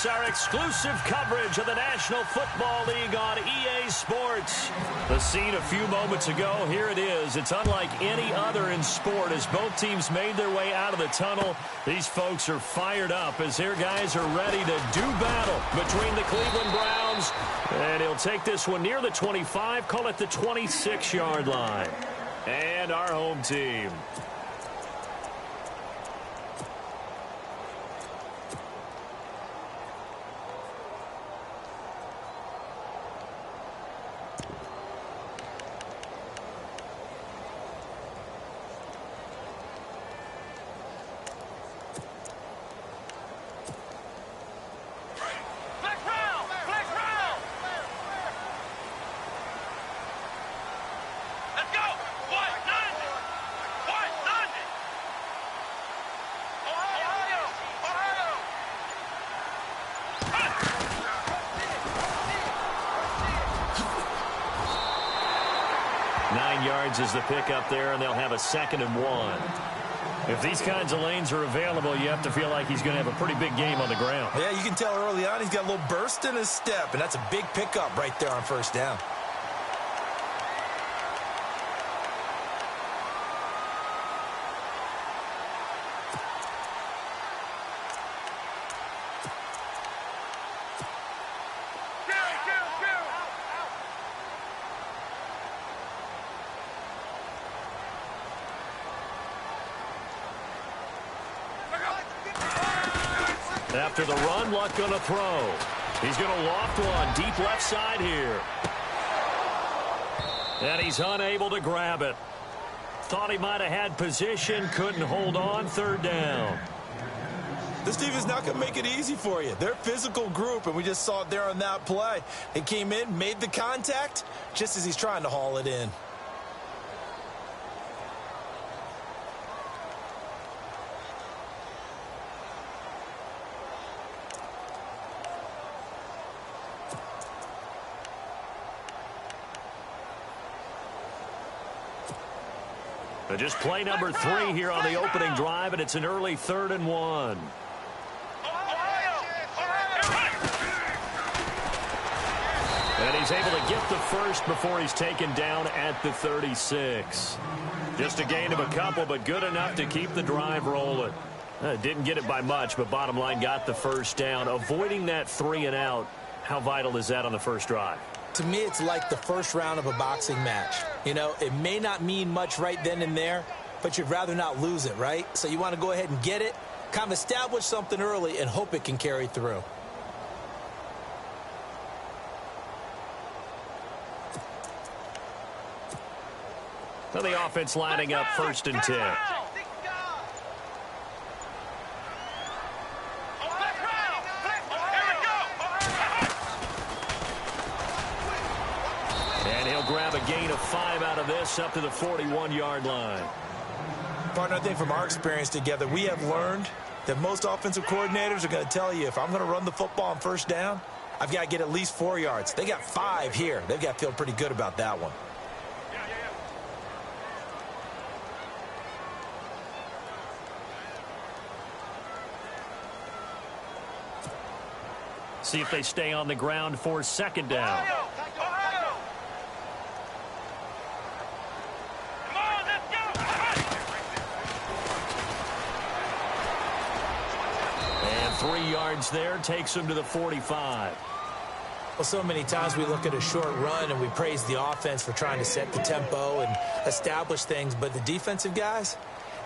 It's our exclusive coverage of the National Football League on EA Sports. The scene a few moments ago, here it is. It's unlike any other in sport as both teams made their way out of the tunnel. These folks are fired up as their guys are ready to do battle between the Cleveland Browns. And he'll take this one near the 25, call it the 26-yard line. And our home team. Is the pick up there, and they'll have a 2nd and 1. If these kinds of lanes are available, you have to feel like he's going to have a pretty big game on the ground. Yeah, you can tell early on he's got a little burst in his step, and that's a big pickup right there on 1st down. After the run, Luck going to throw. He's going to loft one deep left side here. And he's unable to grab it. Thought he might have had position, couldn't hold on, 3rd down. This team is not going to make it easy for you. They're a physical group, and we just saw it there on that play. He came in, made the contact, just as he's trying to haul it in. Just play number 3 here on the opening drive, and it's an early 3rd and 1. And he's able to get the first before he's taken down at the 36. Just a gain of a couple, but good enough to keep the drive rolling. Didn't get it by much, but bottom line got the 1st down. Avoiding that 3 and out, how vital is that on the first drive? To me, it's like the first round of a boxing match. You know, it may not mean much right then and there, but you'd rather not lose it, right? So you want to go ahead and get it, kind of establish something early, and hope it can carry through. So the offense lining up 1st and 10. Grab a gain of 5 out of this up to the 41-yard line. Partner, I think from our experience together, we have learned that most offensive coordinators are going to tell you if I'm going to run the football on 1st down, I've got to get at least 4 yards. They got 5 here. They've got to feel pretty good about that one. See if they stay on the ground for 2nd down. And 3 yards there takes him to the 45. Well, so many times we look at a short run and we praise the offense for trying to set the tempo and establish things, but the defensive guys,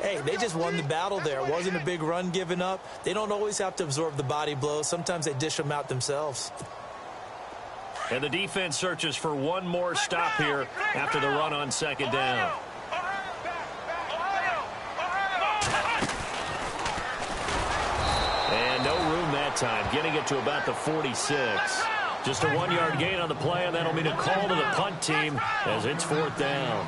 hey, they just won the battle there. It wasn't a big run given up. They don't always have to absorb the body blows. Sometimes they dish them out themselves. And the defense searches for one more stop here after the run on 2nd down. And no room that time, getting it to about the 46. Just a 1-yard gain on the play, and that'll mean a call to the punt team as it's 4th down.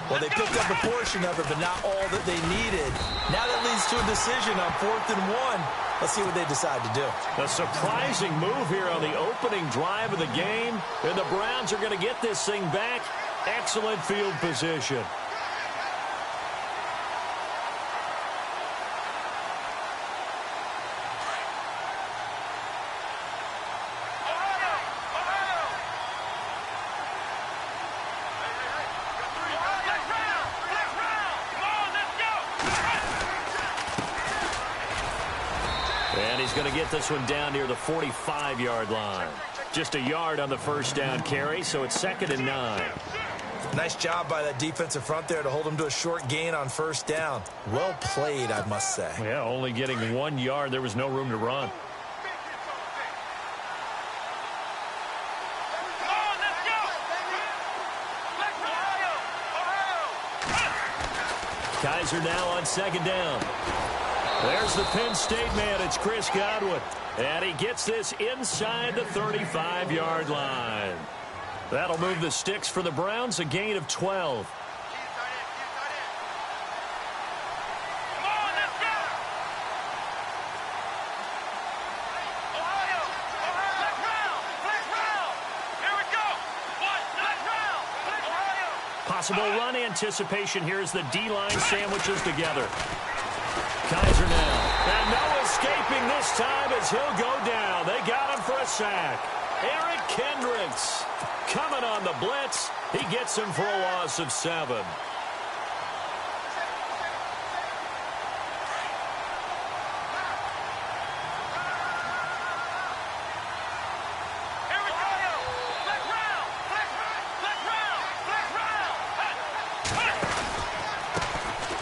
Well, they picked up a portion of it, but not all that they needed. Now that leads to a decision on 4th and 1. Let's see what they decide to do. A surprising move here on the opening drive of the game, and the Browns are going to get this thing back. Excellent field position. going to get this one down near the 45-yard line. Just a yard on the first down carry, so it's 2nd and 9. Nice job by that defensive front there to hold him to a short gain on first down. Well played, I must say. Yeah, only getting 1 yard. There was no room to run. Kaiser now on 2nd down. There's the Penn State man. It's Chris Godwin. And he gets this inside the 35-yard line. That'll move the sticks for the Browns, a gain of 12. Possible run anticipation here as the D-line sandwiches together. Kaiser now. And no escaping this time as he'll go down. They got him for a sack. Eric Kendricks coming on the blitz. He gets him for a loss of 7.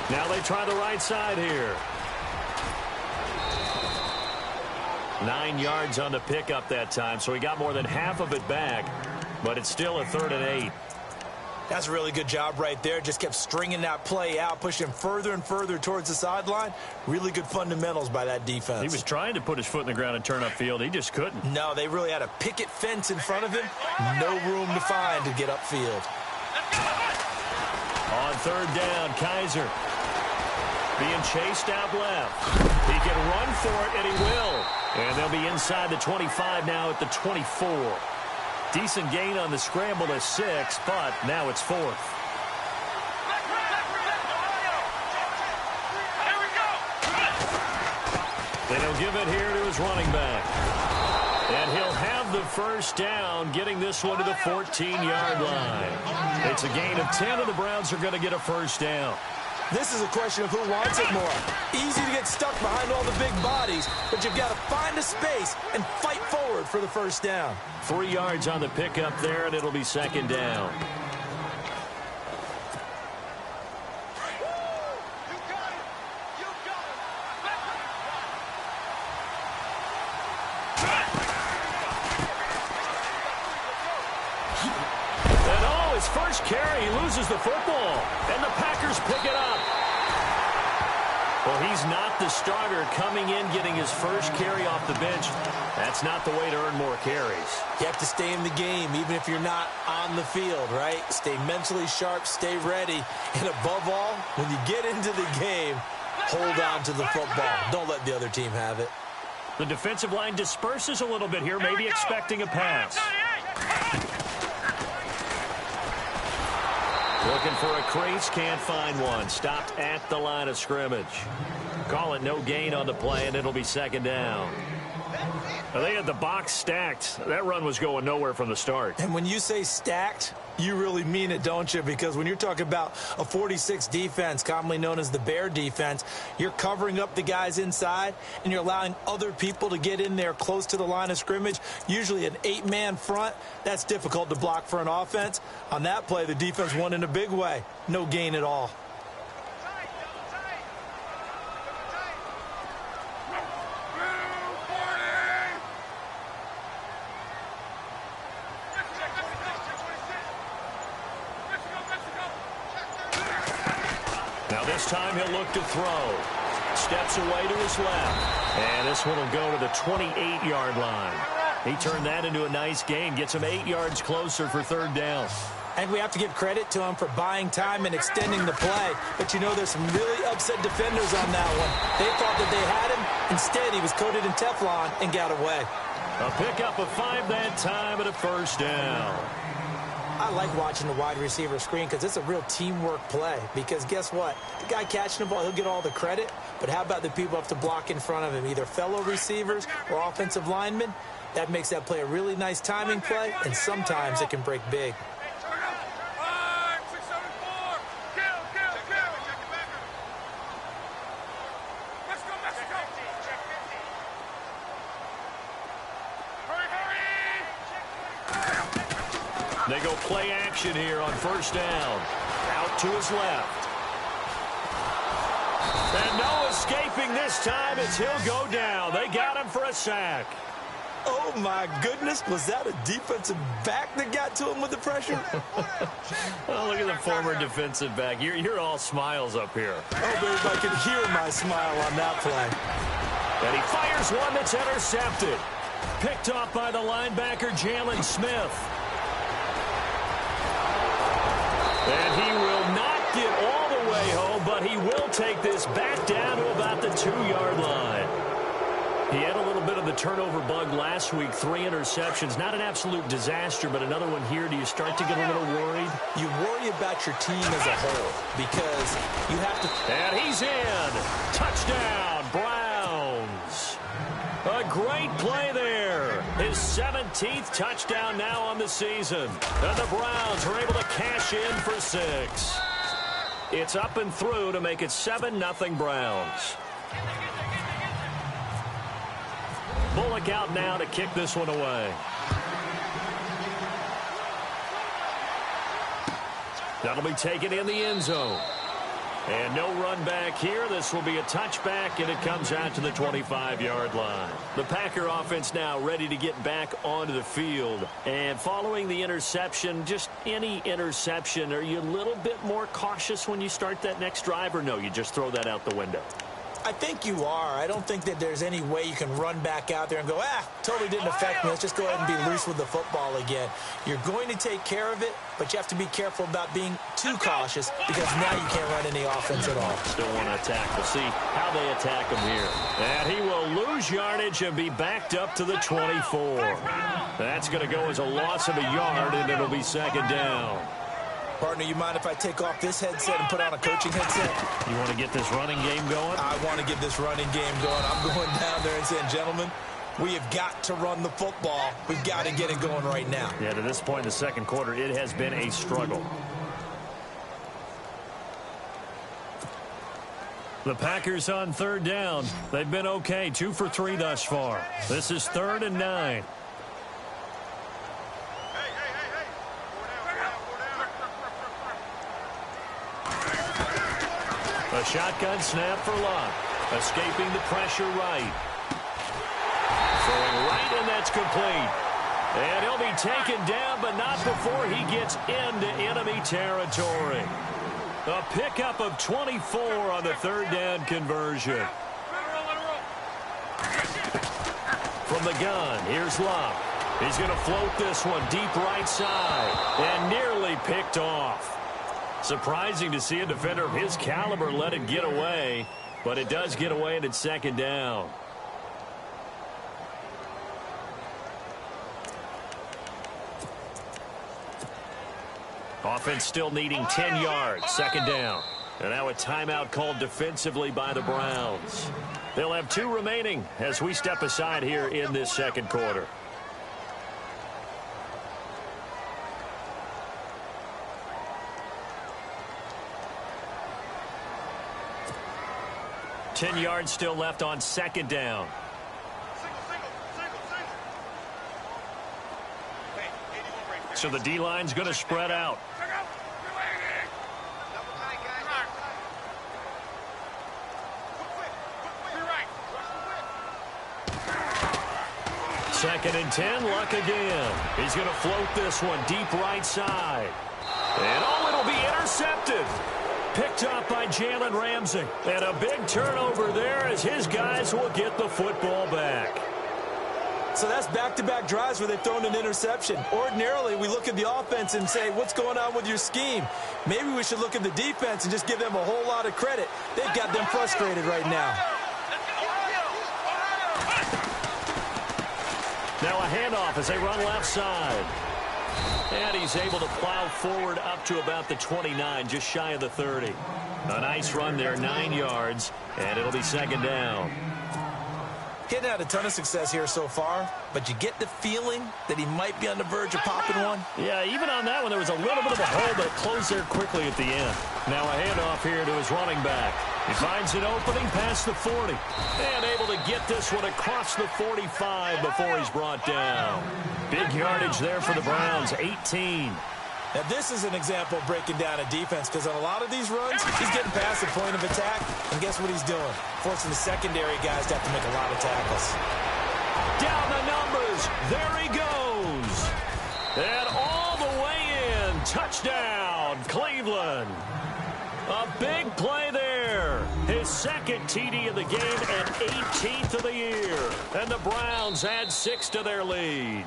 Now they try the right side here. 9 yards on the pickup that time, so he got more than half of it back, but it's still a 3rd and 8. That's a really good job right there. Just kept stringing that play out, pushing him further and further towards the sideline. Really good fundamentals by that defense. He was trying to put his foot in the ground and turn upfield. He just couldn't. No, they really had a picket fence in front of him. No room to find to get upfield. On 3rd down, Kaiser being chased out left. He can run for it, and he will. And they'll be inside the 25 now at the 24. Decent gain on the scramble to 6, but now it's 4th. And he'll give it here to his running back. And he'll have the first down, getting this one to the 14-yard line. It's a gain of 10, and the Browns are going to get a first down. This is a question of who wants it more. Easy to get stuck behind all the big bodies, but you've got to find a space and fight forward for the first down. 3 yards on the pickup there, and it'll be 2nd down. His first carry, he loses the football, and the Packers pick it up. Well, he's not the starter coming in, getting his first carry off the bench. That's not the way to earn more carries. You have to stay in the game, even if you're not on the field, right? Stay mentally sharp, stay ready, and above all, when you get into the game, hold on to the football. Don't let the other team have it. The defensive line disperses a little bit here, maybe expecting a pass. Looking for a crease, can't find one. Stopped at the line of scrimmage. Call it no gain on the play, and it'll be 2nd down. They had the box stacked. That run was going nowhere from the start. And when you say stacked, you really mean it, don't you? Because when you're talking about a 46 defense, commonly known as the Bear defense, you're covering up the guys inside, and you're allowing other people to get in there close to the line of scrimmage, usually an 8-man front. That's difficult to block for an offense. On that play, the defense won in a big way. No gain at all. This time he'll look to throw. Steps away to his left. And this one will go to the 28-yard line. He turned that into a nice gain. Gets him 8 yards closer for 3rd down. And we have to give credit to him for buying time and extending the play. But, you know, there's some really upset defenders on that one. They thought that they had him. Instead, he was coated in Teflon and got away. A pickup of 5 that time and a first down. I like watching the wide receiver screen because it's a real teamwork play. Because guess what? The guy catching the ball, he'll get all the credit. But how about the people who have to block in front of him, either fellow receivers or offensive linemen? That makes that play a really nice timing play, and sometimes it can break big. They go play action here on first down. Out to his left. And no escaping this time as he'll go down. They got him for a sack. Oh, my goodness. Was that a defensive back that got to him with the pressure? Oh, look at the former defensive back. You're all smiles up here. Oh, baby, I can hear my smile on that play. And he fires one that's intercepted. Picked off by the linebacker, Jalen Smith. And he will not get all the way home, but he will take this back down to about the 2-yard line. He had a little bit of the turnover bug last week, 3 interceptions. Not an absolute disaster, but another one here. Do you start to get a little worried? You worry about your team as a whole because you have to... And he's in. Touchdown, Browns. A great play there. His 17th touchdown now on the season. And the Browns are able to cash in for 6. It's up and through to make it 7-0 Browns. Bullock out now to kick this one away. That'll be taken in the end zone. And no run back here. This will be a touchback, and it comes out to the 25-yard line. The Packer offense now ready to get back onto the field. And following the interception, just any interception, are you a little bit more cautious when you start that next drive, or no, you just throw that out the window? I think you are. I don't think that there's any way you can run back out there and go, totally didn't affect me. Let's just go ahead and be loose with the football again. You're going to take care of it, but you have to be careful about being too cautious because now you can't run any offense at all. Still want to attack. We'll see how they attack him here. And he will lose yardage and be backed up to the 24. That's going to go as a loss of a yard, and it'll be second down. Partner, you mind if I take off this headset and put on a coaching headset? You want to get this running game going? I want to get this running game going. I'm going down there and saying, gentlemen, we have got to run the football. We've got to get it going right now. Yeah, to this point in the second quarter, it has been a struggle. The Packers on third down. They've been okay, 2 for 3 thus far. This is 3rd and 9. A shotgun snap for Luck. Escaping the pressure right. Throwing right, and that's complete. And he'll be taken down, but not before he gets into enemy territory. A pickup of 24 on the 3rd down conversion. From the gun, here's Luck. He's going to float this one deep right side. And nearly picked off. Surprising to see a defender of his caliber let it get away, but it does get away, and it's second down. Offense still needing 10 yards, second down. And now a timeout called defensively by the Browns. They'll have 2 remaining as we step aside here in this second quarter. Ten yards still left on second down. So the D-line's going to spread out. Second and 10, Luck again. He's going to float this one deep right side. And it'll be intercepted. Picked up by Jalen Ramsey. And a big turnover there as his guys will get the football back. So that's back-to-back drives where they've thrown an interception. Ordinarily, we look at the offense and say, what's going on with your scheme? Maybe we should look at the defense and just give them a whole lot of credit. They've got them frustrated right now. Now a handoff as they run left side. And he's able to plow forward up to about the 29, just shy of the 30. A nice run there, 9 yards, and it'll be second down. He hadn't had a ton of success here so far, but you get the feeling that he might be on the verge of popping one. Yeah, even on that one, there was a little bit of a hole that closed there quickly at the end. Now a handoff here to his running back. He finds an opening past the 40. And able to get this one across the 45 before he's brought down. Big yardage there for the Browns, 18. Now, this is an example of breaking down a defense, because on a lot of these runs, he's getting past the point of attack, and guess what he's doing? Forcing the secondary guys to have to make a lot of tackles. Down the numbers. There he goes. And all the way in. Touchdown, Cleveland. A big play there. His second TD of the game and 18th of the year. And the Browns add 6 to their lead.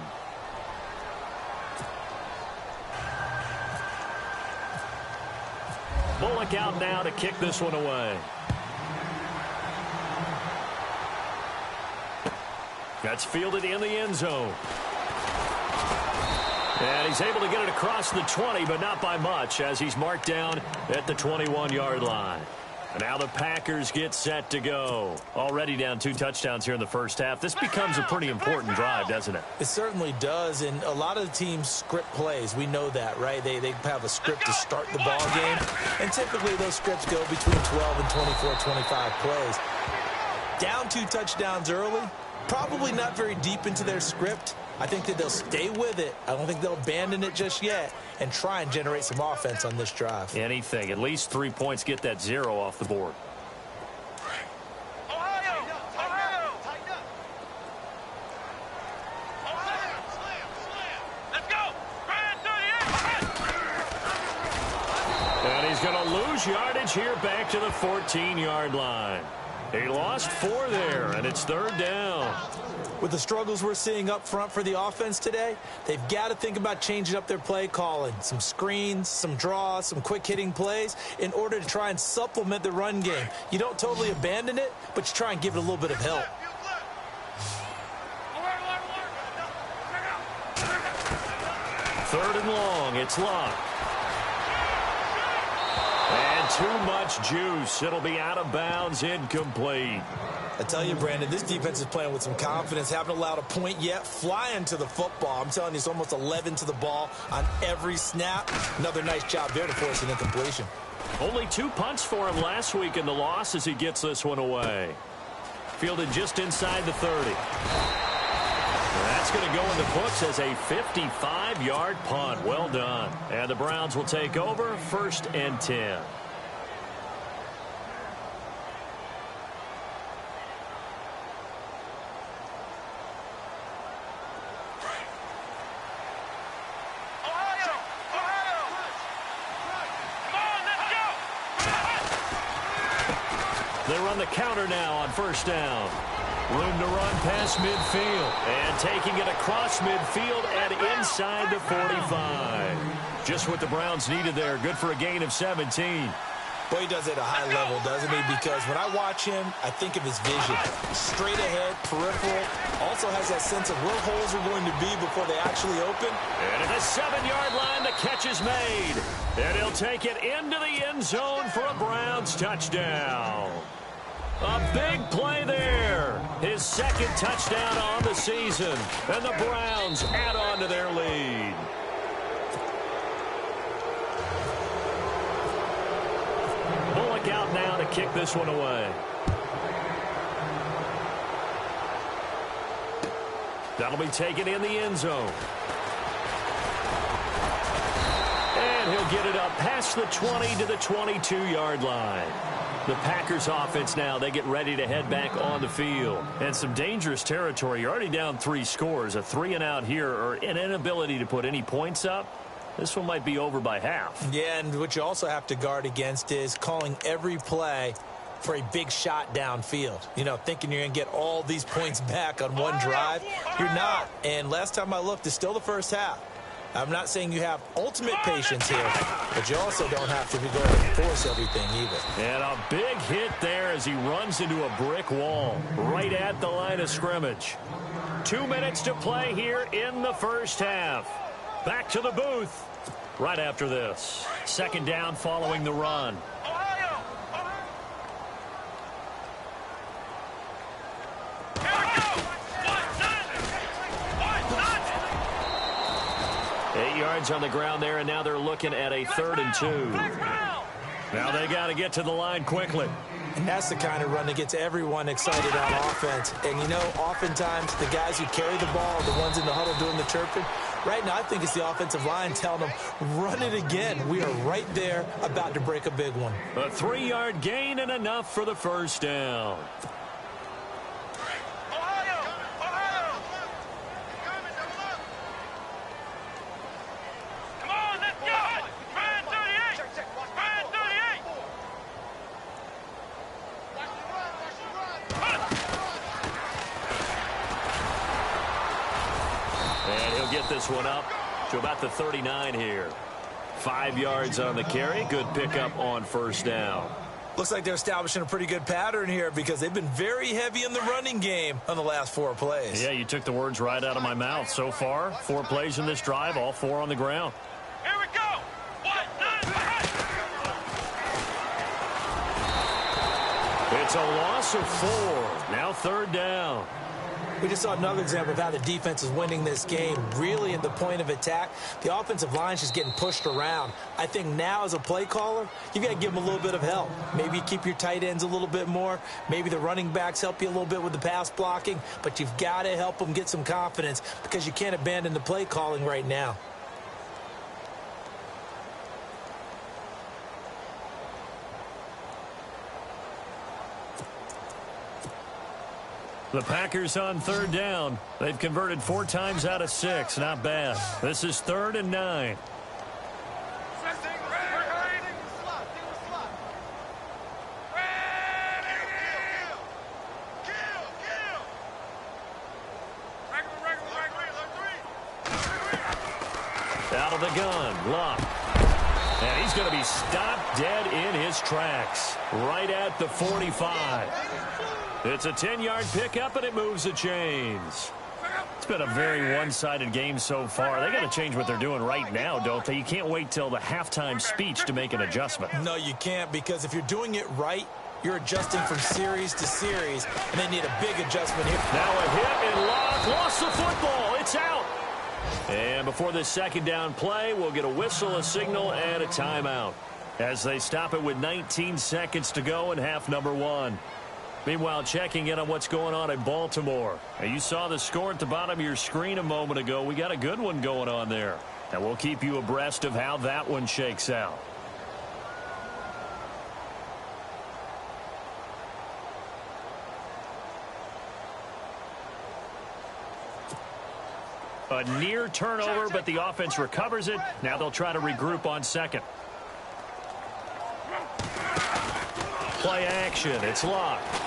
Bullock out now to kick this one away. That's fielded in the end zone. And he's able to get it across the 20, but not by much, as he's marked down at the 21-yard line. And now the Packers get set to go. Already down 2 touchdowns here in the first half. This becomes a pretty important drive, doesn't it? It certainly does, and a lot of the teams script plays. We know that, right? They have a script to start the ball game, and typically those scripts go between 12 and 24, 25 plays. Down 2 touchdowns early, probably not very deep into their script. I think that they'll stay with it. I don't think they'll abandon it just yet and try and generate some offense on this drive. Anything. At least 3 points, get that 0 off the board. And he's going to lose yardage here back to the 14-yard line. He lost 4 there, and it's 3rd down. With the struggles we're seeing up front for the offense today, they've got to think about changing up their play calling. Some screens, some draws, some quick-hitting plays in order to try and supplement the run game. You don't totally abandon it, but you try and give it a little bit of help. Third and long. It's locked. And too much juice. It'll be out of bounds, incomplete. I tell you, Brandon, this defense is playing with some confidence. Haven't allowed a point yet. Flying to the football. I'm telling you, it's almost 11 to the ball on every snap. Another nice job there to force an incompletion. Only 2 punts for him last week in the loss as he gets this one away. Fielded just inside the 30. That's going to go in the books as a 55-yard punt. Well done. And the Browns will take over, 1st and 10. They run the counter now on 1st down. Room to run past midfield. And taking it across midfield and inside the 45. Just what the Browns needed there. Good for a gain of 17. Boy, he does it at a high level, doesn't he? Because when I watch him, I think of his vision. Straight ahead, peripheral. Also has that sense of where holes are going to be before they actually open. And at the 7-yard line, the catch is made. And he'll take it into the end zone for a Browns touchdown. A big play there. His 2nd touchdown on the season. And the Browns add on to their lead. Bullock out now to kick this one away. That'll be taken in the end zone. And he'll get it up past the 20 to the 22-yard line. The Packers offense now, they get ready to head back on the field. And some dangerous territory. You're already down 3 scores. A 3-and-out here, or an inability to put any points up. This one might be over by half. Yeah, and what you also have to guard against is calling every play for a big shot downfield. You know, thinking you're going to get all these points back on one drive. You're not. And last time I looked, it's still the first half. I'm not saying you have ultimate patience here, but you also don't have to be going to force everything either. And a big hit there as he runs into a brick wall right at the line of scrimmage. 2 minutes to play here in the first half. Back to the booth right after this. 2nd down following the run. 8 yards on the ground there, and now they're looking at a 3rd and 2. Now they got to get to the line quickly. And that's the kind of run that gets everyone excited on offense. And, you know, oftentimes the guys who carry the ball are the ones in the huddle doing the chirping. Right now, I think it's the offensive line telling them, run it again. We are right there about to break a big one. A 3-yard gain and enough for the first down. Get this one up to about the 39 here. 5 yards on the carry. Good pickup on first down. Looks like they're establishing a pretty good pattern here because they've been very heavy in the running game on the last 4 plays. Yeah, you took the words right out of my mouth. So far, 4 plays in this drive, all 4 on the ground. Here we go. 1, 2, It's a loss of 4. Now 3rd down. We just saw another example of how the defense is winning this game. Really at the point of attack, the offensive line is just getting pushed around. I think now as a play caller, you've got to give them a little bit of help. Maybe you keep your tight ends a little bit more. Maybe the running backs help you a little bit with the pass blocking. But you've got to help them get some confidence because you can't abandon the play calling right now. The Packers on 3rd down. They've converted 4 times out of 6. Not bad. This is 3rd and 9. Out of the gun. Luck. And he's going to be stopped dead in his tracks. Right at the 45. It's a 10-yard pickup, and it moves the chains. It's been a very one-sided game so far. They got to change what they're doing right now, don't they? You can't wait till the halftime speech to make an adjustment. No, you can't, because if you're doing it right, you're adjusting from series to series, and they need a big adjustment here. Now a hit and Locke lost the football. It's out. And before this 2nd down play, we'll get a whistle, a signal, and a timeout as they stop it with 19 seconds to go in half number 1. Meanwhile, checking in on what's going on in Baltimore. Now, you saw the score at the bottom of your screen a moment ago. We got a good one going on there. And we'll keep you abreast of how that one shakes out. A near turnover, but the offense recovers it. Now they'll try to regroup on 2nd. Play action. It's locked.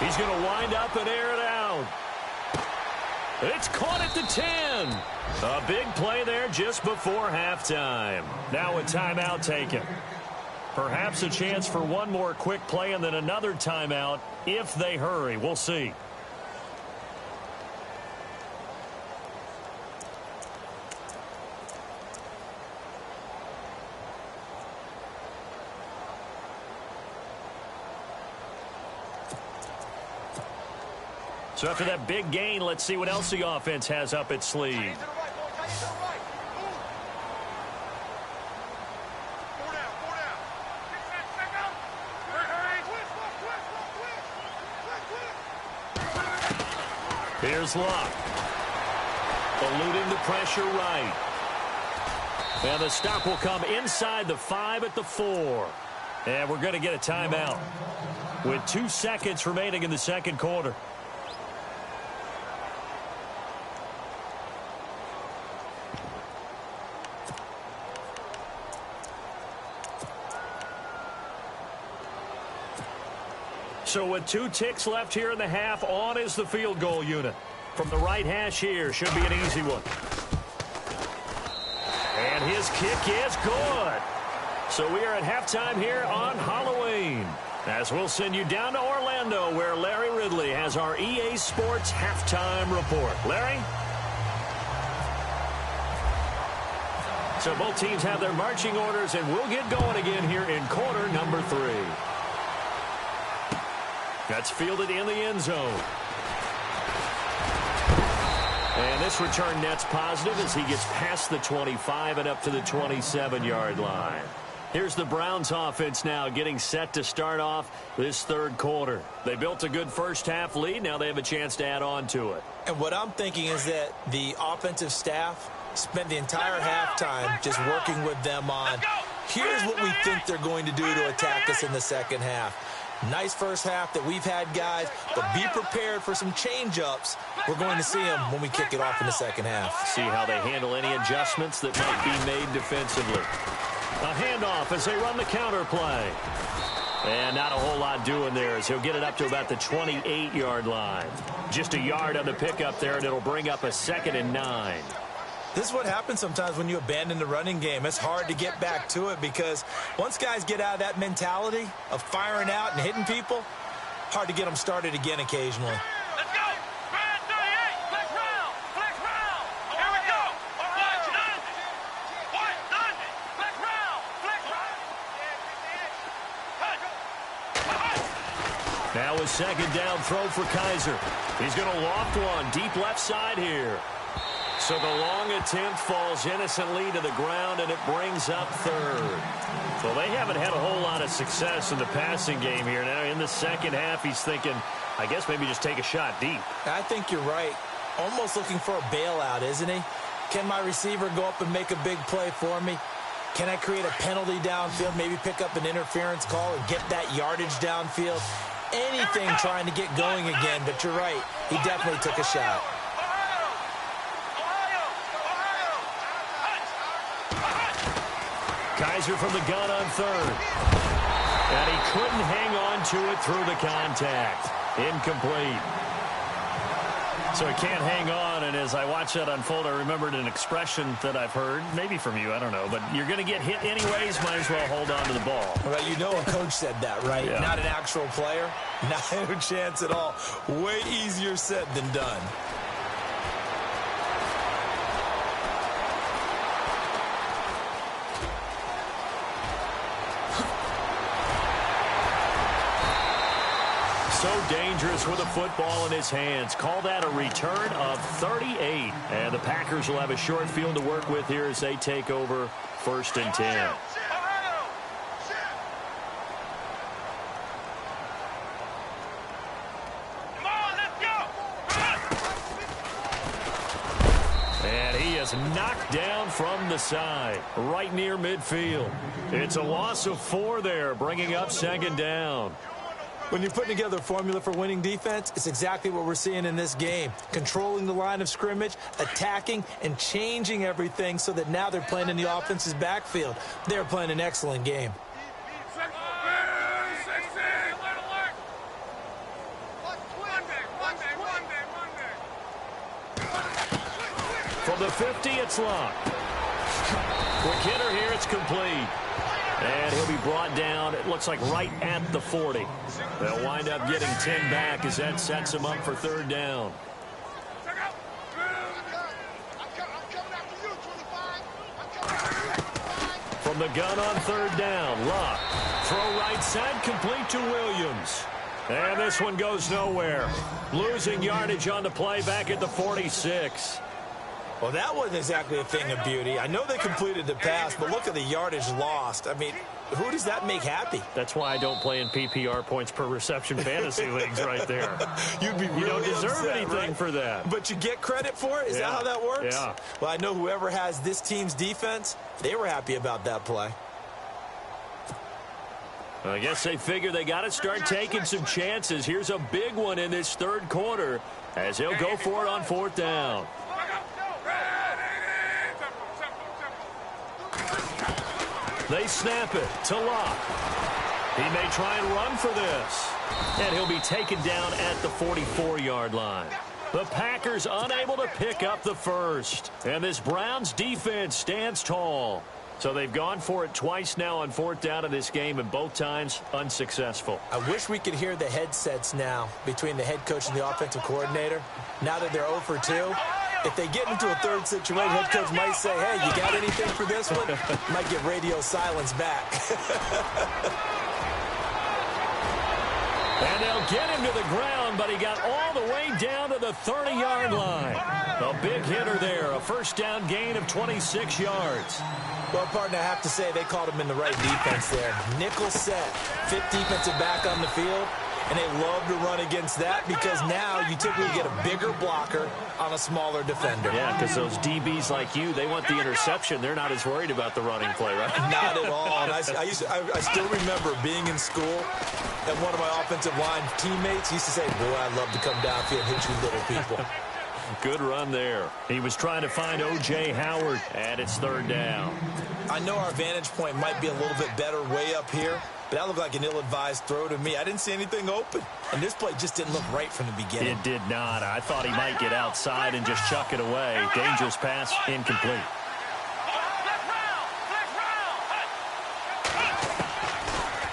He's going to wind up and air it out. It's caught at the 10. A big play there just before halftime. Now a timeout taken. Perhaps a chance for one more quick play and then another timeout if they hurry. We'll see. So after that big gain, let's see what else the offense has up its sleeve. Here's Luck. Eluding the pressure right. And the stop will come inside the 5 at the 4. And we're going to get a timeout with 2 seconds remaining in the 2nd quarter. So with 2 ticks left here in the half, on is the field goal unit. From the right hash here, should be an easy one. And his kick is good. So we are at halftime here on Halloween. As we'll send you down to Orlando, where Larry Ridley has our EA Sports halftime report. Larry? So both teams have their marching orders, and we'll get going again here in quarter number 3. That's fielded in the end zone. And this return net's positive as he gets past the 25 and up to the 27-yard line. Here's the Browns offense now getting set to start off this third quarter. They built a good first-half lead. Now they have a chance to add on to it. And what I'm thinking is that the offensive staff spent the entire halftime just working with them on, here's what we think they're going to do to attack us in the second half. Nice first half that we've had, guys, but be prepared for some change-ups. We're going to see them when we kick it off in the second half. See how they handle any adjustments that might be made defensively. A handoff as they run the counter play. And not a whole lot doing there as he'll get it up to about the 28-yard line. Just a yard on the pickup there, and it'll bring up a 2nd and 9. This is what happens sometimes when you abandon the running game. It's hard to get back to it because once guys get out of that mentality of firing out and hitting people, hard to get them started again occasionally. Let's go. Brand 38. Flex round. Flex round. Here we go. Watch none. Watch none. Flex round. Flex round. Now a 2nd down throw for Kaiser. He's going to loft one deep left side here. So the long attempt falls innocently to the ground, and it brings up 3rd. Well, they haven't had a whole lot of success in the passing game here. Now in the second half, he's thinking, I guess maybe just take a shot deep. I think you're right. Almost looking for a bailout, isn't he? Can my receiver go up and make a big play for me? Can I create a penalty downfield, maybe pick up an interference call and get that yardage downfield? Anything trying to get going again, but you're right. He definitely took a shot. Kaiser from the gun on 3rd. And he couldn't hang on to it through the contact. Incomplete. So he can't hang on, and as I watch that unfold, I remembered an expression that I've heard, maybe from you, I don't know, but you're going to get hit anyways, might as well hold on to the ball. Well, you know a coach said that, right? Yeah. Not an actual player. Not a chance at all. Way easier said than done. So dangerous with a football in his hands. Call that a return of 38. And the Packers will have a short field to work with here as they take over 1st and 10. And he is knocked down from the side, right near midfield. It's a loss of 4 there, bringing up 2nd down. When you're putting together a formula for winning defense, it's exactly what we're seeing in this game. Controlling the line of scrimmage, attacking, and changing everything so that now they're playing in the offense's backfield. They're playing an excellent game. From the 50, it's locked. Quick hitter here, it's complete. And he'll be brought down, it looks like right at the 40. They'll wind up getting 10 back as that sets them up for 3rd down. From the gun on 3rd down, Luck. Throw right side, complete to Williams. And this one goes nowhere. Losing yardage on the play back at the 46. Well, that wasn't exactly a thing of beauty. I know they completed the pass, but look at the yardage lost. I mean, who does that make happy? That's why I don't play in PPR points per reception fantasy leagues right there. You'd be really You don't deserve upset, anything right? for that. But you get credit for it? Is that how that works? Yeah. Well, I know whoever has this team's defense, they were happy about that play. I guess they figure they got to start taking some chances. Here's a big one in this 3rd quarter as he'll go for it on 4th down. They snap it to Locke. He may try and run for this. And he'll be taken down at the 44-yard line. The Packers unable to pick up the 1st. And this Browns defense stands tall. So they've gone for it twice now on 4th down in this game, and both times unsuccessful. I wish we could hear the headsets now between the head coach and the offensive coordinator. Now that they're 0 for 2. If they get into a 3rd situation, head coach might say, hey, you got anything for this one? Might get radio silence back. And they'll get him to the ground, but he got all the way down to the 30-yard line. The A big hitter there, a first down gain of 26 yards. Well, partner, I have to say they called him in the right defense there. Nickel set, fifth defensive back on the field, and they love to run against that because now you typically get a bigger blocker on a smaller defender. Yeah, because those DBs like you, they want the interception. They're not as worried about the running play, right? Not at all. And I still remember being in school, and one of my offensive line teammates used to say, boy, I'd love to come downfield and hit you little people. Good run there. He was trying to find O.J. Howard, and it's third down. I know our vantage point might be a little bit better way up here, but that looked like an ill-advised throw to me. I didn't see anything open, and this play just didn't look right from the beginning. It did not. I thought he might get outside and just chuck it away. Dangerous pass, incomplete.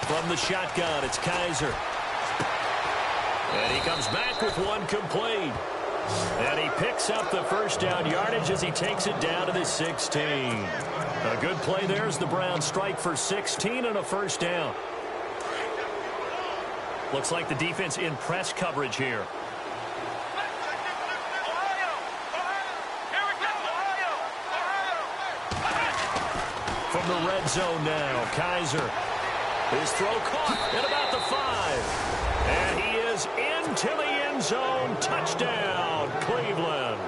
From the shotgun, it's Kaiser. And he comes back with one complete. And he picks up the first down yardage as he takes it down to the 16. A good play there as the Browns strike for 16 and a first down. Looks like the defense in press coverage here. From the red zone now, Kaiser. His throw caught at about the 5. And he is into the end zone. Touchdown, Cleveland.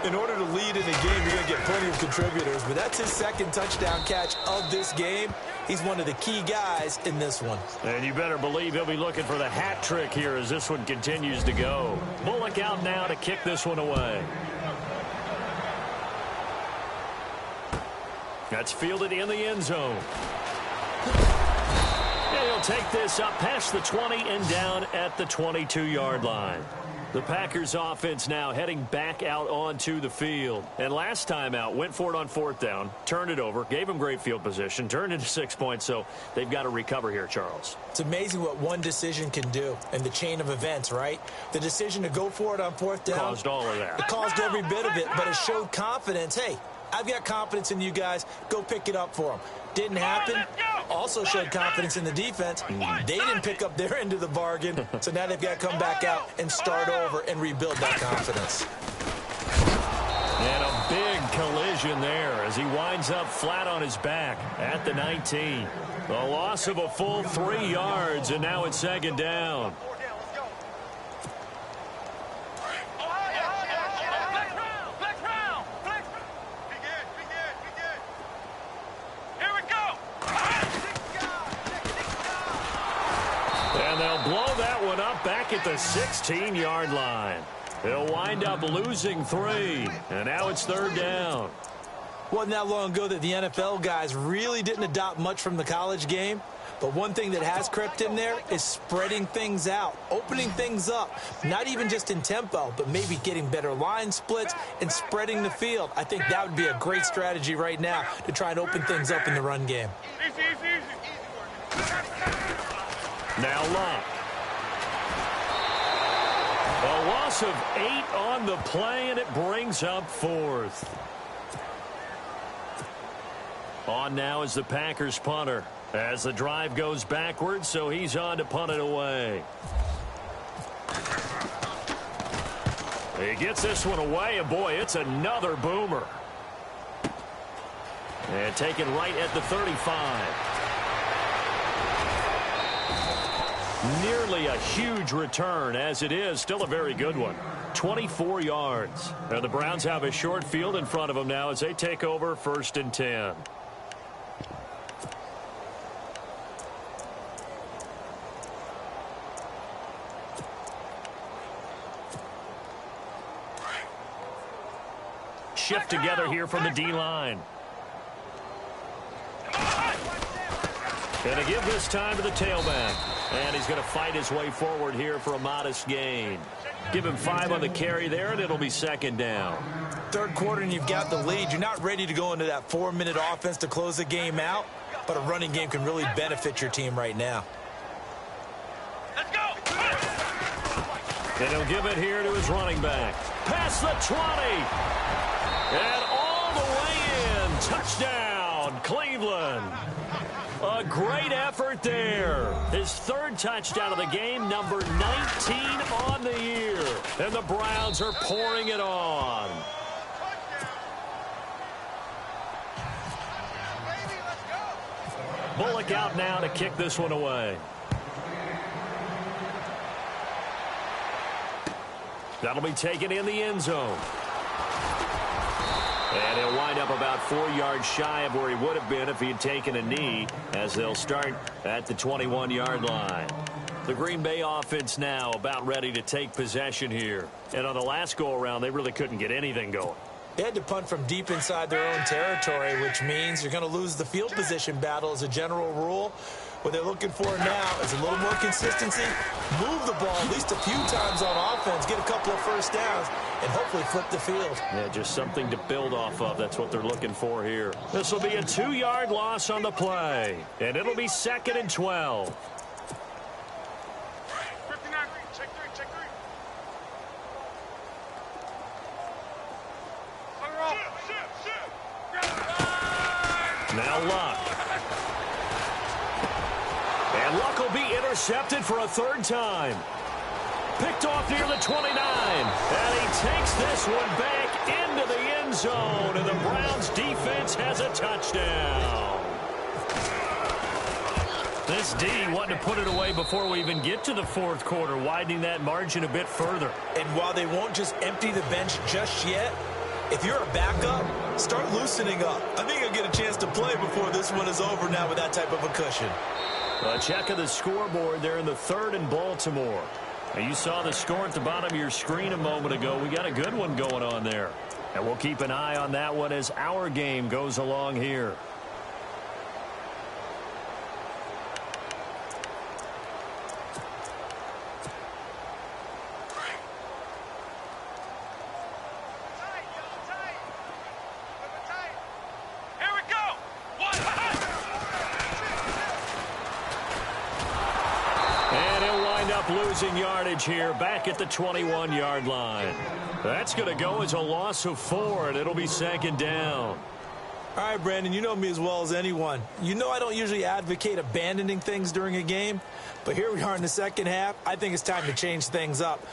In order to lead in a game, you're going to get plenty of contributors, but that's his second touchdown catch of this game. He's one of the key guys in this one. And you better believe he'll be looking for the hat trick here as this one continues to go. Bullock out now to kick this one away. That's fielded in the end zone. And he'll take this up past the 20 and down at the 22-yard line. The Packers offense now heading back out onto the field. And last time out, went for it on fourth down, turned it over, gave them great field position, turned into 6 points, so they've got to recover here, Charles. It's amazing what one decision can do in the chain of events, right? The decision to go for it on fourth down. Caused all of that. It caused every bit of it, but it showed confidence. Hey, I've got confidence in you guys. Go pick it up for them. Didn't happen. Also showed confidence in the defense. They didn't pick up their end of the bargain, so now they've got to come back out and start over and rebuild that confidence. And a big collision there as he winds up flat on his back at the 19. A loss of a full 3 yards, and now it's second down. Back at the 16-yard line. They'll wind up losing 3, and now it's third down. Wasn't that long ago that the NFL guys really didn't adopt much from the college game, but one thing that has crept in there is spreading things out, opening things up, not even just in tempo, but maybe getting better line splits and spreading the field. I think that would be a great strategy right now to try and open things up in the run game. Now Locke. A loss of 8 on the play, and it brings up fourth. On now is the Packers punter as the drive goes backwards, so he's on to punt it away. He gets this one away, and boy, it's another boomer. And taken right at the 35. Nearly a huge return, as it is still a very good one. 24 yards. And the Browns have a short field in front of them now as they take over 1st and 10. Shift together here from the D-line. Going to give this time to the tailback. And he's going to fight his way forward here for a modest gain. Give him 5 on the carry there, and it'll be second down. Third quarter, and you've got the lead. You're not ready to go into that 4-minute offense to close the game out, but a running game can really benefit your team right now. Let's go. And he'll give it here to his running back. Past the 20. And all the way in. Touchdown. touchdown, Cleveland. A great effort there. His third touchdown of the game, number 19 on the year. And the Browns are pouring it on. Bullock out now to kick this one away. That'll be taken in the end zone. And he'll wind up about 4 yards shy of where he would have been if he had taken a knee, as they'll start at the 21-yard line. The Green Bay offense now about ready to take possession here. And on the last go-around, they really couldn't get anything going. They had to punt from deep inside their own territory, which means you're going to lose the field position battle as a general rule. What they're looking for now is a little more consistency, move the ball at least a few times on offense, get a couple of first downs, and hopefully flip the field. Yeah, just something to build off of. That's what they're looking for here. This will be a 2-yard loss on the play, and it'll be 2nd and 12. 59, check three. Now Luck. And Luck will be intercepted for a 3rd time. Picked off near the 29. And he takes this one back into the end zone. And the Browns defense has a touchdown. This D wanting to put it away before we even get to the 4th quarter, widening that margin a bit further. And while they won't just empty the bench just yet, if you're a backup, start loosening up. I think you'll get a chance to play before this one is over now with that type of a cushion. A check of the scoreboard there in the 3rd in Baltimore. Now you saw the score at the bottom of your screen a moment ago. We got a good one going on there. And we'll keep an eye on that one as our game goes along here. Losing yardage here back at the 21-yard line. That's going to go as a loss of 4, and it'll be 2nd down. All right, Brandon, you know me as well as anyone. You know I don't usually advocate abandoning things during a game, but here we are in the 2nd half. I think it's time to change things up.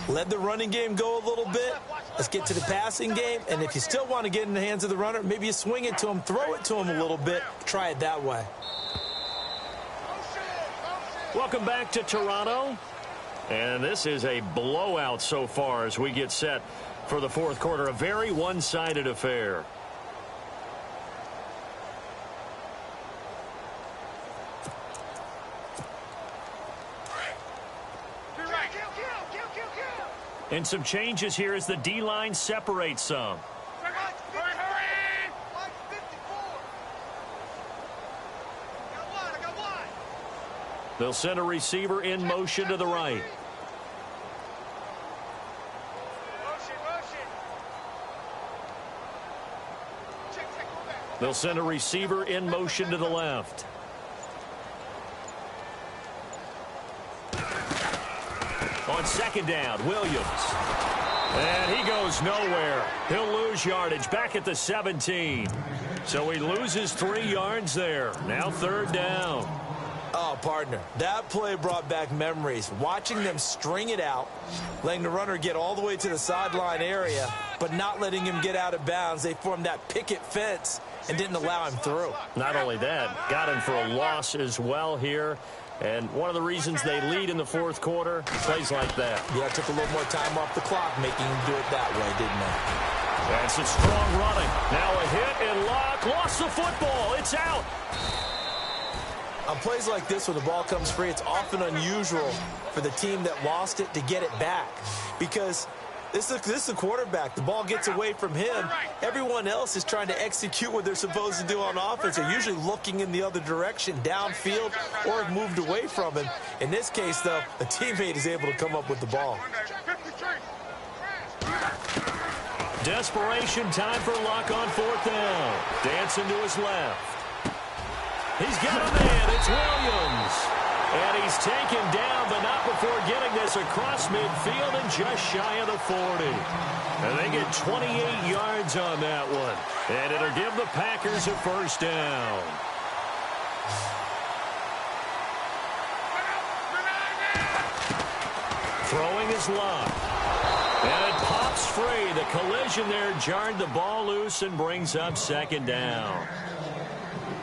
Let the running game go a little bit. Let's get to the passing game, and if you still want to get in the hands of the runner, maybe you swing it to him, throw it to him a little bit, try it that way. Welcome back to Toronto. And this is a blowout so far as we get set for the 4th quarter. A very one-sided affair. And some changes here as the D-line separates some. They'll send a receiver in motion to the right. They'll send a receiver in motion to the left. On 2nd down, Williams. And he goes nowhere. He'll lose yardage back at the 17. So he loses 3 yards there. Now 3rd down. Oh, partner, that play brought back memories. Watching them string it out, letting the runner get all the way to the sideline area, but not letting him get out of bounds. They formed that picket fence and didn't allow him through. Not only that, got him for a loss as well here. And one of the reasons they lead in the 4th quarter, plays like that. Yeah, took a little more time off the clock, making him do it that way, didn't they? That's a strong running. Now a hit and Lock lost the football. It's out. On plays like this, when the ball comes free, it's often unusual for the team that lost it to get it back. Because this is the quarterback. The ball gets away from him. Everyone else is trying to execute what they're supposed to do on offense. They're usually looking in the other direction, downfield, or have moved away from him. In this case, though, a teammate is able to come up with the ball. Desperation time for Luck on 4th down. Dancing to his left. He's got a man. It's Williams. And he's taken down, but not before getting this across midfield and just shy of the 40. And they get 28 yards on that one. And it'll give the Packers a first down. Throwing is Locke. And it pops free. The collision there jarred the ball loose and brings up second down.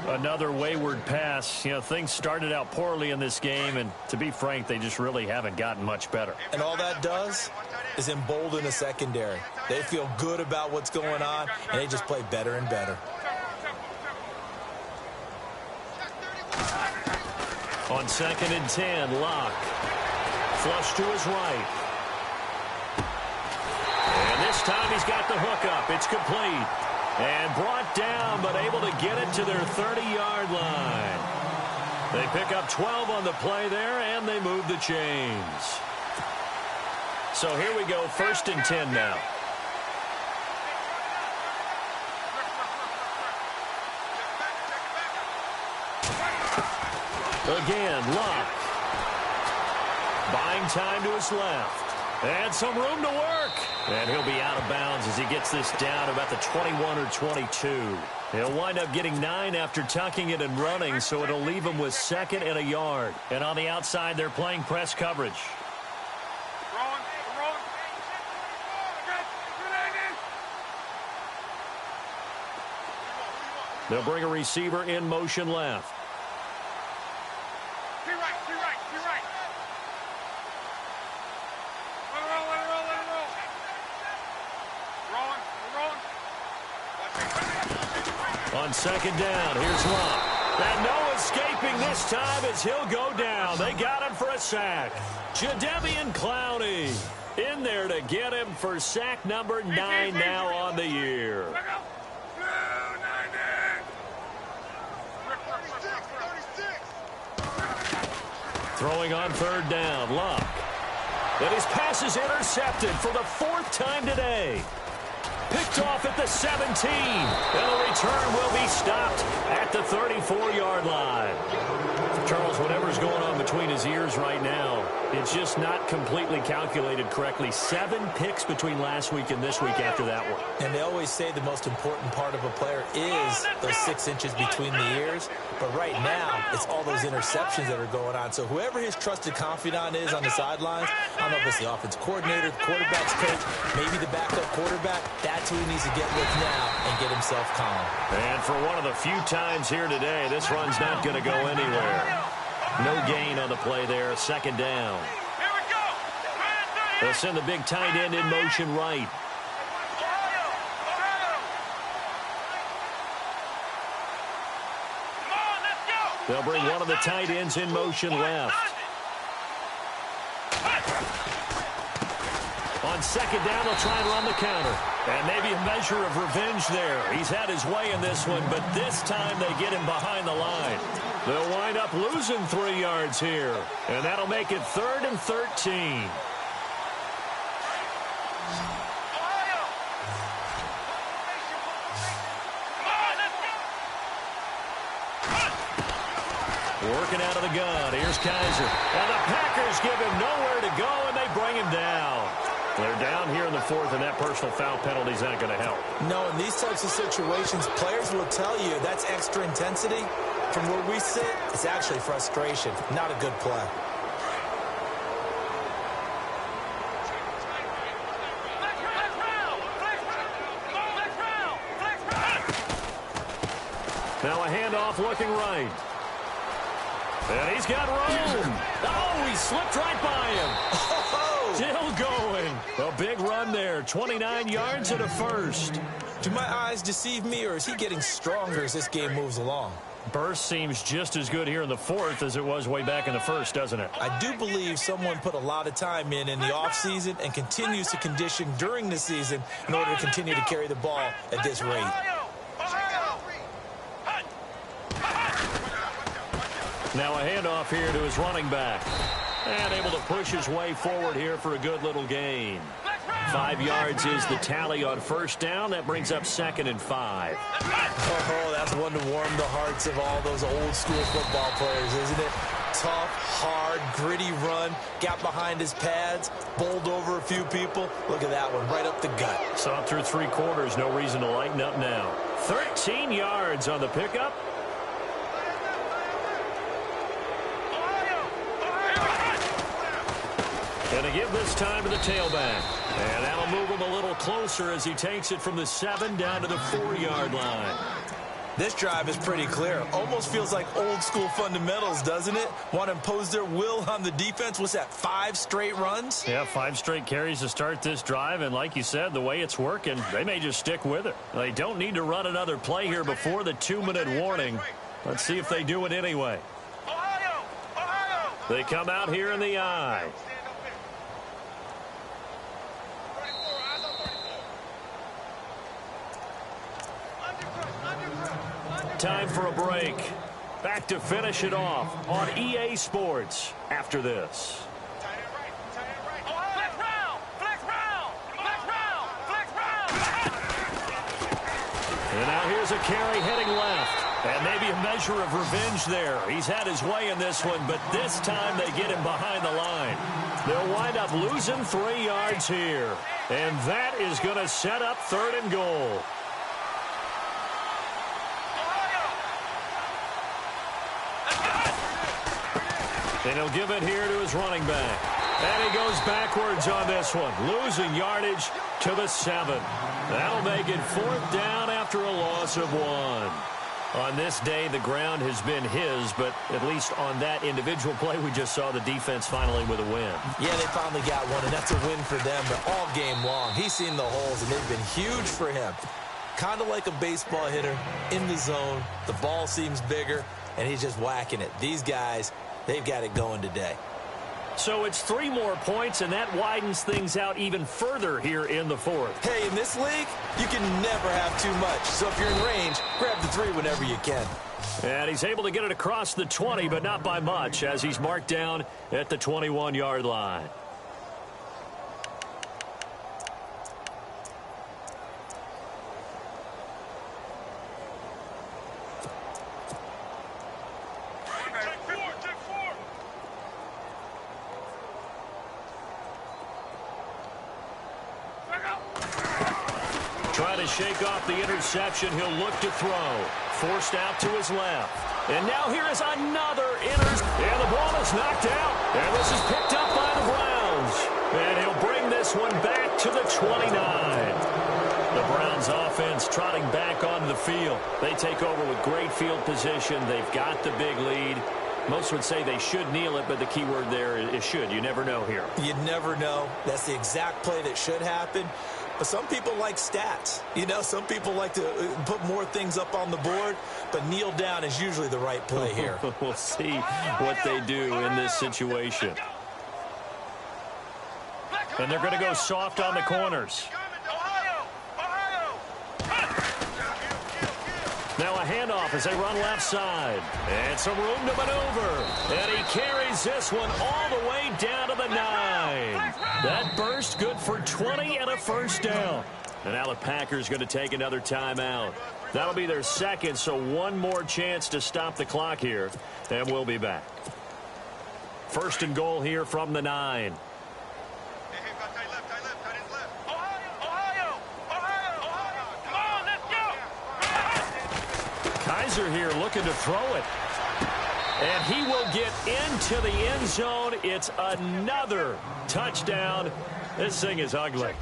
Another wayward pass. You know, things started out poorly in this game, and to be frank, they just really haven't gotten much better. And all that does is embolden the secondary. They feel good about what's going on, and they just play better and better. On 2nd and 10, Locke. Flush to his right. And this time he's got the hook up. It's complete. And brought down, but able to get it to their 30-yard line. They pick up 12 on the play there, and they move the chains. So here we go, 1st and 10 now. Again, Locke. Buying time to his left. And some room to work. And he'll be out of bounds as he gets this down about the 21 or 22. He'll wind up getting 9 after tucking it and running, so it'll leave him with 2nd and a yard. And on the outside, they're playing press coverage. They'll bring a receiver in motion left. On 2nd down, here's Locke. And no escaping this time as he'll go down. They got him for a sack. Jadeveon Clowney in there to get him for sack number 9 now on the year. Throwing on 3rd down, Locke. And his pass is intercepted for the 4th time today. Picked off at the 17. And the return will be stopped at the 34-yard line. Charles, whatever's going on between his ears right now, it's just not completely calculated correctly. 7 picks between last week and this week after that one. And they always say the most important part of a player is those 6 inches between the ears. But right now, it's all those interceptions that are going on. So whoever his trusted confidant is on the sidelines, I don't know if it's the offense coordinator, the quarterback's coach, maybe the backup quarterback, that's who he needs to get with now and get himself calm. And for one of the few times here today, this run's not going to go anywhere. No gain on the play there, 2nd down. They'll send the big tight end in motion right. They'll bring one of the tight ends in motion left. On 2nd down, they'll try and run the counter. And maybe a measure of revenge there. He's had his way in this one, but this time they get him behind the line. They'll wind up losing 3 yards here. And that'll make it 3rd and 13. Working out of the gun. Here's Kaiser. And the Packers give him nowhere to go, and they bring him down. They're down here in the 4th, and that personal foul penalty is not going to help. No, in these types of situations, players will tell you that's extra intensity. From where we sit, it's actually frustration, not a good play. Now a handoff looking right. And he's got room. Oh, he slipped right by him. Still going. A big run there. 29 yards and a first. Do my eyes deceive me, or is he getting stronger as this game moves along? Burst seems just as good here in the 4th as it was way back in the 1st, doesn't it? I do believe someone put a lot of time in the offseason and continues to condition during the season in order to continue to carry the ball at this rate. Now a handoff here to his running back. And able to push his way forward here for a good little gain. 5 yards is the tally on 1st down. That brings up 2nd and 5. Oh, that's one to warm the hearts of all those old school football players, isn't it? Tough, hard, gritty run. Got behind his pads, bowled over a few people. Look at that one, right up the gut. Saw through 3 quarters, no reason to lighten up now. 13 yards on the pickup. And to give this time to the tailback. And that'll move him a little closer as he takes it from the 7 down to the 4-yard line. This drive is pretty clear. Almost feels like old school fundamentals, doesn't it? Want to impose their will on the defense. What's that, 5 straight runs? Yeah, 5 straight carries to start this drive. And like you said, the way it's working, they may just stick with it. They don't need to run another play here before the 2-minute warning. Let's see if they do it anyway. They come out here in the I. Time for a break. Back to finish it off on EA Sports after this. And now here's a carry heading left. And maybe a measure of revenge there. He's had his way in this one, but this time they get him behind the line. They'll wind up losing 3 yards here. And that is going to set up 3rd and goal. And he'll give it here to his running back. And he goes backwards on this one, losing yardage to the 7. That'll make it 4th down after a loss of 1. On this day, the ground has been his, but at least on that individual play, we just saw the defense finally with a win. Yeah, they finally got one, and that's a win for them, but all game long, he's seen the holes, and they've been huge for him. Kind of like a baseball hitter in the zone. The ball seems bigger, and he's just whacking it. These guys, they've got it going today. So it's 3 more points, and that widens things out even further here in the 4th. Hey, in this league, you can never have too much. So if you're in range, grab the 3 whenever you can. And he's able to get it across the 20, but not by much, as he's marked down at the 21-yard line. Trying to shake off the interception. He'll look to throw. Forced out to his left. And now here is another interception. And the ball is knocked out. And this is picked up by the Browns. And he'll bring this one back to the 29. The Browns offense trotting back onto the field. They take over with great field position. They've got the big lead. Most would say they should kneel it, but the key word there is should. You never know here. You never know. That's the exact play that should happen. But some people like stats. You know, some people like to put more things up on the board, but kneel down is usually the right play here. We'll see what they do in this situation. And they're going to go soft on the corners. Now a handoff as they run left side. And some room to maneuver. And he carries this one all the way down to the 9. That burst good for 20 and a first down. And now the Packers going to take another timeout. That'll be their 2nd, so 1 more chance to stop the clock here. And we'll be back. 1st and goal here from the 9. Kaiser here looking to throw it. And he will get into the end zone. It's another touchdown. This thing is ugly.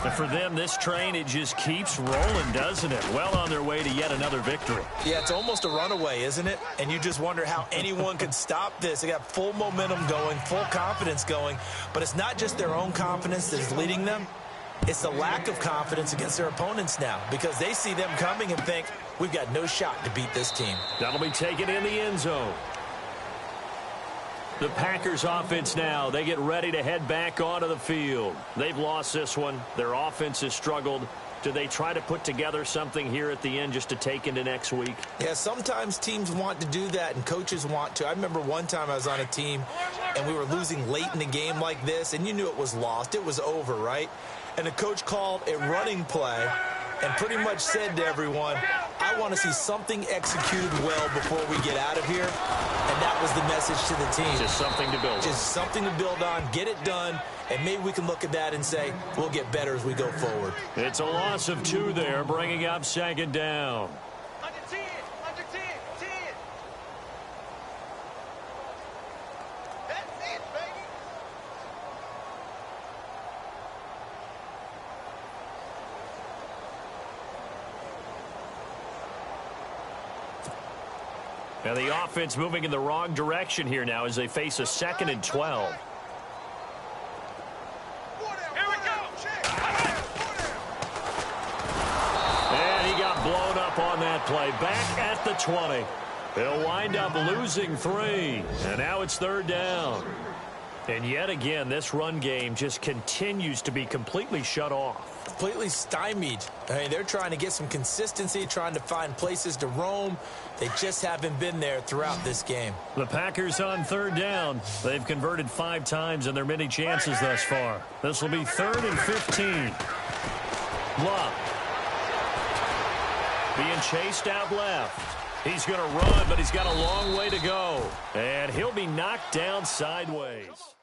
And for them, this train, it just keeps rolling, doesn't it? Well on their way to yet another victory. Yeah, it's almost a runaway, isn't it? And you just wonder how anyone could stop this. They got full momentum going, full confidence going. But it's not just their own confidence that is leading them. It's the lack of confidence against their opponents now, because they see them coming and think, we've got no shot to beat this team. That'll be taken in the end zone. The Packers offense now, they get ready to head back onto the field. They've lost this one. Their offense has struggled. Do they try to put together something here at the end just to take into next week? Yeah, sometimes teams want to do that and coaches want to. I remember one time I was on a team and we were losing late in the game like this, and you knew it was lost. It was over, right? And the coach called a running play and pretty much said to everyone, I want to see something executed well before we get out of here. And that was the message to the team. Just something to build on. Just something to build on, get it done, and maybe we can look at that and say, we'll get better as we go forward. It's a loss of 2 there, bringing up 2nd down. Under 10, 10. That's it, baby. And the offense moving in the wrong direction here now as they face a 2nd and 12. Here we go. And he got blown up on that play. Back at the 20. They'll wind up losing 3. And now it's 3rd down. And yet again, this run game just continues to be completely shut off. Completely stymied. I mean, they're trying to get some consistency, trying to find places to roam. They just haven't been there throughout this game. The Packers on 3rd down. They've converted 5 times in their many chances thus far. This will be 3rd and 15. Love. Being chased out left. He's going to run, but he's got a long way to go. And he'll be knocked down sideways.